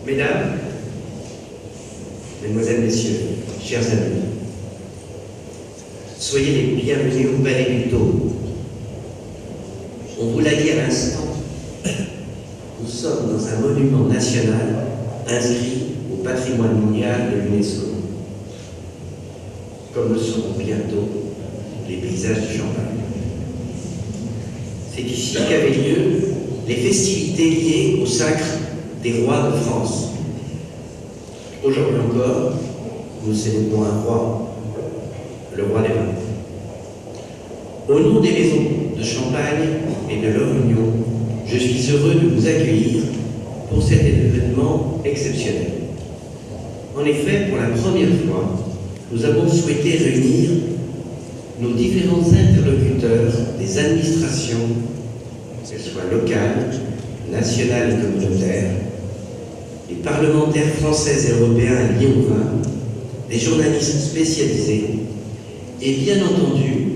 Mesdames, Mesdemoiselles, Messieurs, chers amis, soyez les bienvenus au Palais du Taureau. On vous l'a dit à l'instant, nous sommes dans un monument national inscrit au patrimoine mondial de l'UNESCO, comme le seront bientôt les paysages du Champagne. C'est ici qu'avaient lieu les festivités liées au sacre des rois de France. Aujourd'hui encore, nous célébrons un roi, le roi des vins. Au nom des maisons de Champagne et de leur union, je suis heureux de vous accueillir pour cet événement exceptionnel. En effet, pour la première fois, nous avons souhaité réunir nos différents interlocuteurs des administrations, qu'elles soient locales, nationales et communautaires, les parlementaires français et européens liés au vin, des journalistes spécialisés et bien entendu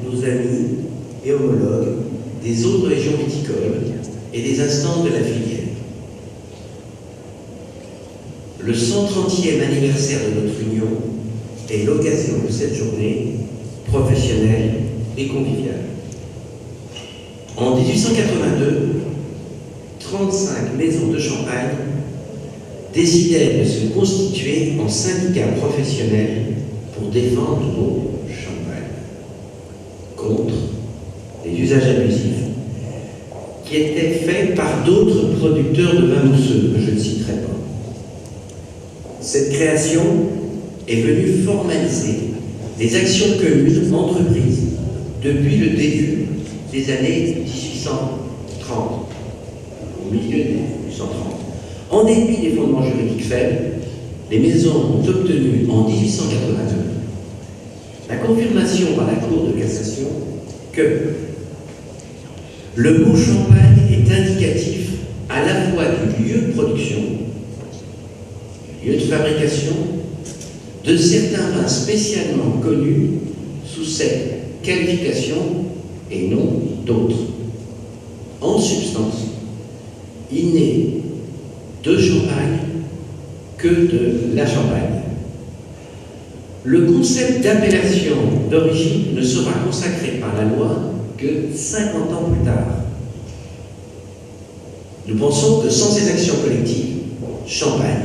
nos amis et homologues des autres régions viticoles et des instances de la filière. Le 130e anniversaire de notre union est l'occasion de cette journée professionnelle et conviviale. En 1882, 35 maisons de Champagne décidèrent de se constituer en syndicats professionnels pour défendre nos champagnes contre les usages abusifs qui étaient faits par d'autres producteurs de vins mousseux que je ne citerai pas. Cette création est venue formaliser les actions communes entreprises depuis le début des années 1830, au milieu des 1830. En dépit des fondements juridiques faibles, les maisons ont obtenu en 1882 la confirmation par la Cour de cassation que le mot Champagne est indicatif à la fois du lieu de production, du lieu de fabrication, de certains vins spécialement connus sous cette qualification et non d'autres. En substance, il n'est de Champagne que de la Champagne. Le concept d'appellation d'origine ne sera consacré par la loi que 50 ans plus tard. Nous pensons que sans ces actions collectives, Champagne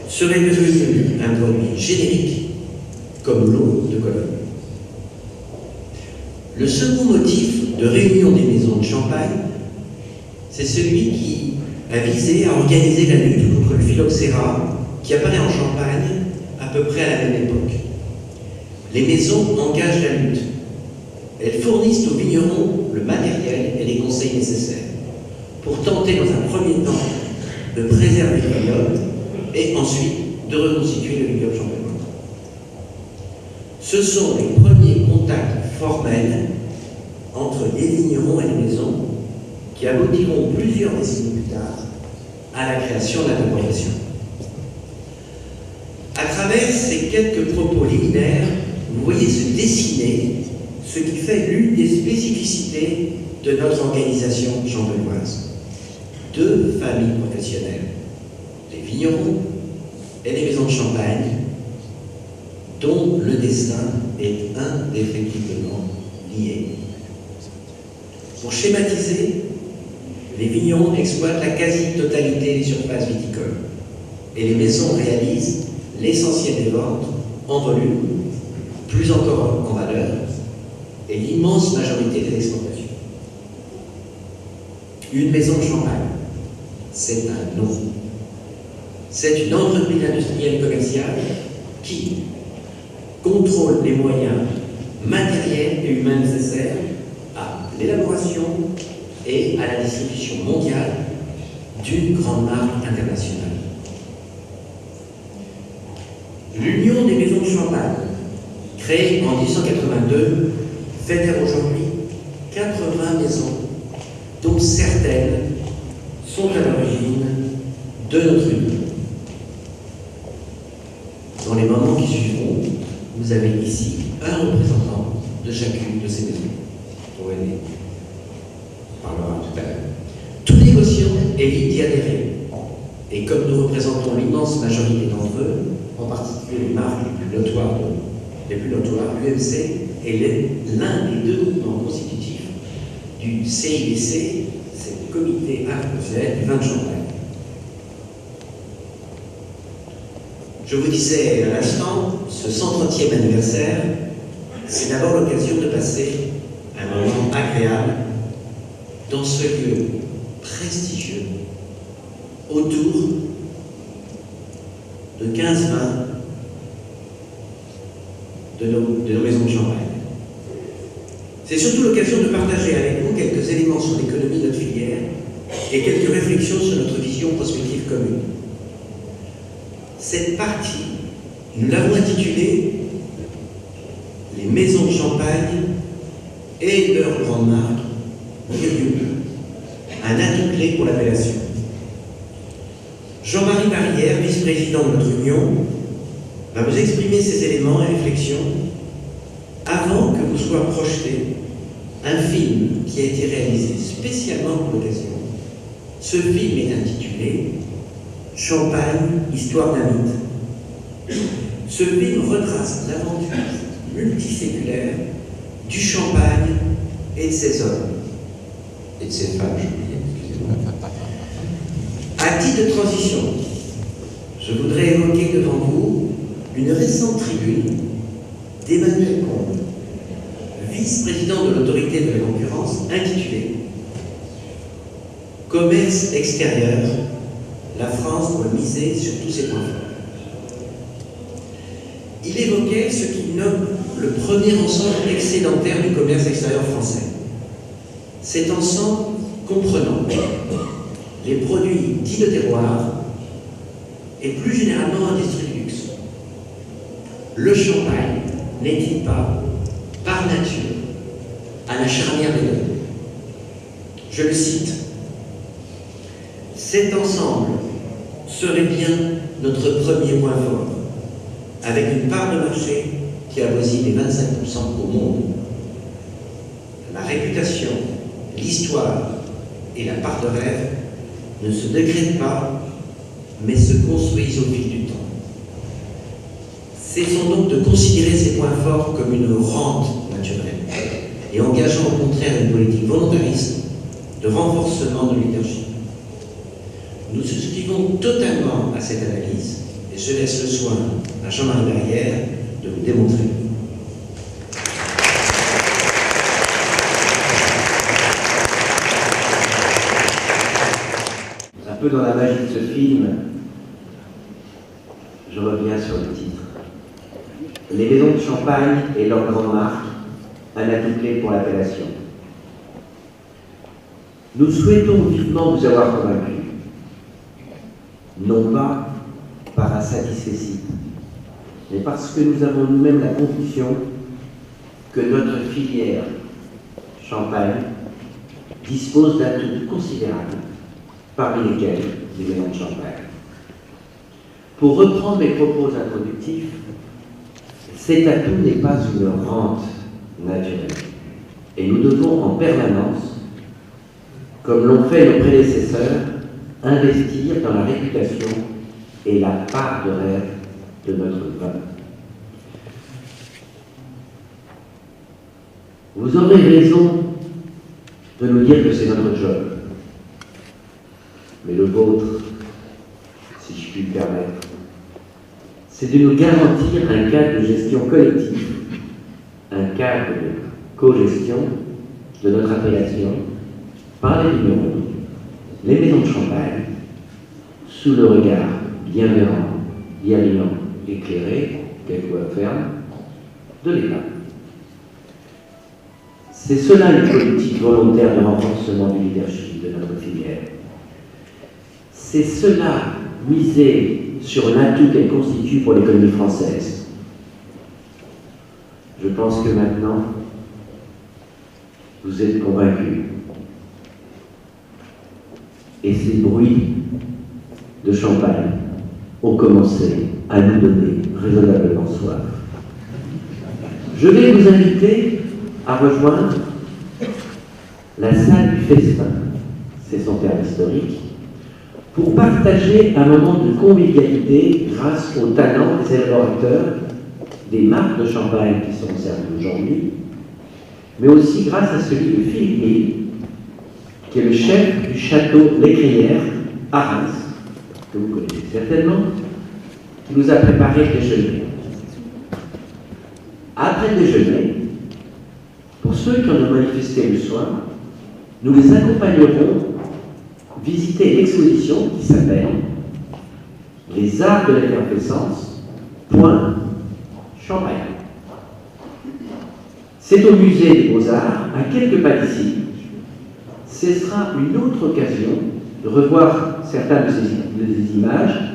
serait devenu un produit générique comme l'eau de Cologne. Le second motif de réunion des maisons de Champagne, c'est celui qui a visé à organiser la lutte contre le phylloxéra qui apparaît en Champagne à peu près à la même époque. Les maisons engagent la lutte. Elles fournissent aux vignerons le matériel et les conseils nécessaires pour tenter dans un premier temps de préserver le vignoble et ensuite de reconstituer le vignoble champenois. Ce sont les premiers contacts formels entre les vignerons et les maisons qui aboutiront plusieurs décennies plus tard à la création de la profession. À travers ces quelques propos liminaires, vous voyez se dessiner ce qui fait l'une des spécificités de notre organisation champenoise. Deux familles professionnelles, les vignerons et les maisons de Champagne, dont le destin est indéfectiblement lié. Pour schématiser, les vignerons exploitent la quasi-totalité des surfaces viticoles et les maisons réalisent l'essentiel des ventes en volume, plus encore en valeur, et l'immense majorité des exportations. Une maison de Champagne, c'est un nom. C'est une entreprise industrielle commerciale qui contrôle les moyens matériels et humains nécessaires à l'élaboration et à la distribution mondiale d'une grande marque internationale. L'Union des maisons de Champagne, créée en 1882, fédère aujourd'hui 80 maisons, dont certaines sont à l'origine de notre union. Dans les moments qui suivront, vous avez ici un représentant de chacune de ces maisons. René parlera tout à l'heure. Tout négociant évite d'y adhérer Et comme nous représentons l'immense majorité d'entre eux, en particulier les marques les plus notoires, l'UMC est l'un des deux mouvements constitutifs du CIBC, c'est le Comité Art Professionnel du vin de Champagne. Je vous disais à l'instant, ce 130e anniversaire, c'est d'abord l'occasion de passer un moment agréable dans ce lieu prestigieux autour de 15 vins de nos maisons de champagne. C'est surtout l'occasion de partager avec vous quelques éléments sur l'économie de notre filière et quelques réflexions sur notre vision prospective commune. Cette partie, nous l'avons intitulée « Les maisons de champagne et leurs grandes marques, un atout clé pour l'appellation ». Jean-Marie Barrière, vice-président de notre union, va vous exprimer ces éléments et réflexions avant que vous soit projeté un film qui a été réalisé spécialement pour l'occasion. Ce film est intitulé « Champagne, histoire d'un mythe ». Ce film retrace l'aventure multiséculaire du champagne et de ses hommes. Et de ses femmes, excusez-moi. À titre de transition, je voudrais évoquer devant vous une récente tribune d'Emmanuel Combe, vice-président de l'autorité de la concurrence, intitulée « Commerce extérieur, la France doit miser sur tous ses points forts ». Il évoquait ce qu'il nomme le premier ensemble excédentaire du commerce extérieur français. Cet ensemble comprenant les produits dits de terroir et plus généralement industrie de luxe. Le champagne n'est-il pas, par nature, à la charnière des deux? Je le cite. Cet ensemble serait bien notre premier point fort, avec une part de marché qui avoisine les 25% au monde. La réputation, l'histoire et la part de rêve ne se décrètent pas, mais se construisent au fil du temps. Cessons donc de considérer ces points forts comme une rente naturelle et engageant au contraire une politique volontariste de renforcement de leadership. Nous souscrivons totalement à cette analyse et je laisse le soin à Jean-Marie Barrière de vous démontrer. Un peu dans la magie de ce film, je reviens sur le titre. Les maisons de champagne et leurs grandes marques, un atout clé pour l'appellation. Nous souhaitons vivement vous avoir convaincu, non pas par un satisfecit, mais parce que nous avons nous-mêmes la conviction que notre filière champagne dispose d'atouts considérables, parmi lesquels les maisons de champagne. Pour reprendre mes propos introductifs, cet atout n'est pas une rente naturelle, et nous devons en permanence, comme l'ont fait nos prédécesseurs, investir dans la réputation et la part de rêve de notre vin. Vous aurez raison de nous dire que c'est notre job, mais le vôtre, si je puis me permettre, c'est de nous garantir un cadre de gestion collective, un cadre de co-gestion de notre appellation par les vignerons, les maisons de champagne, sous le regard bienveillant, éclairé, quelquefois ferme, de l'État. C'est cela une politique volontaire de renforcement du leadership de notre filière. C'est cela miser sur l'atout qu'elle constitue pour l'économie française. Je pense que maintenant, vous êtes convaincus. Et ces bruits de champagne ont commencé à nous donner raisonnablement soif. Je vais vous inviter à rejoindre la salle du festin, c'est son terme historique, pour partager un moment de convivialité grâce au talent des élaborateurs des marques de champagne qui sont servies aujourd'hui, mais aussi grâce à celui de Philippe Mille, qui est le chef du château L'Écrière à Reims, que vous connaissez certainement, qui nous a préparé le déjeuner. Après le déjeuner, pour ceux qui en ont manifesté le soin, nous les accompagnerons visiter l'exposition qui s'appelle Les Arts de l'Effervescence, point Champagne. C'est au musée des Beaux-Arts, à quelques pas d'ici. Ce sera une autre occasion de revoir certaines de ces images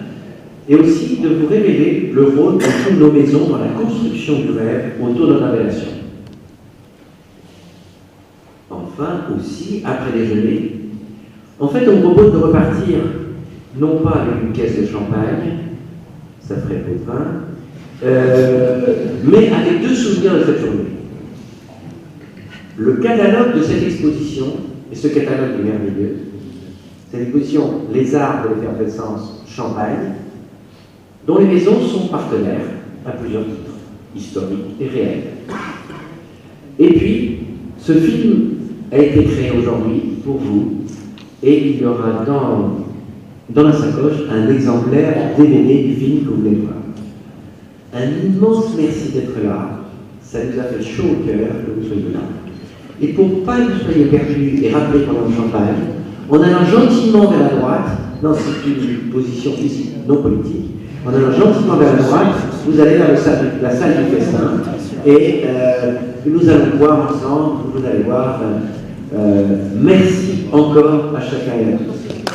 et aussi de vous révéler le rôle de toutes nos maisons dans la construction du rêve autour de notre appellation. Enfin, aussi, après déjeuner, en fait, on me propose de repartir, non pas avec une caisse de champagne, ça ferait peu de vin, mais avec deux souvenirs de cette journée. Le catalogue de cette exposition, et ce catalogue est merveilleux, c'est l'exposition Les Arts de l'Effervescence Champagne, dont les maisons sont partenaires à plusieurs titres, historiques et réels. Et puis, ce film a été créé aujourd'hui pour vous, et il y aura dans la sacoche un exemplaire DVD du film que vous voulez voir. Un immense merci d'être là, ça nous a fait chaud au cœur que vous soyez là. Et pour pas que vous soyez perdus et rappelés pendant le champagne, en allant gentiment vers la droite, non, c'est une position physique, non politique, en allant gentiment vers la droite, vous allez vers la salle du festin, et nous allons voir ensemble, vous allez voir, merci encore à chacun et à tous.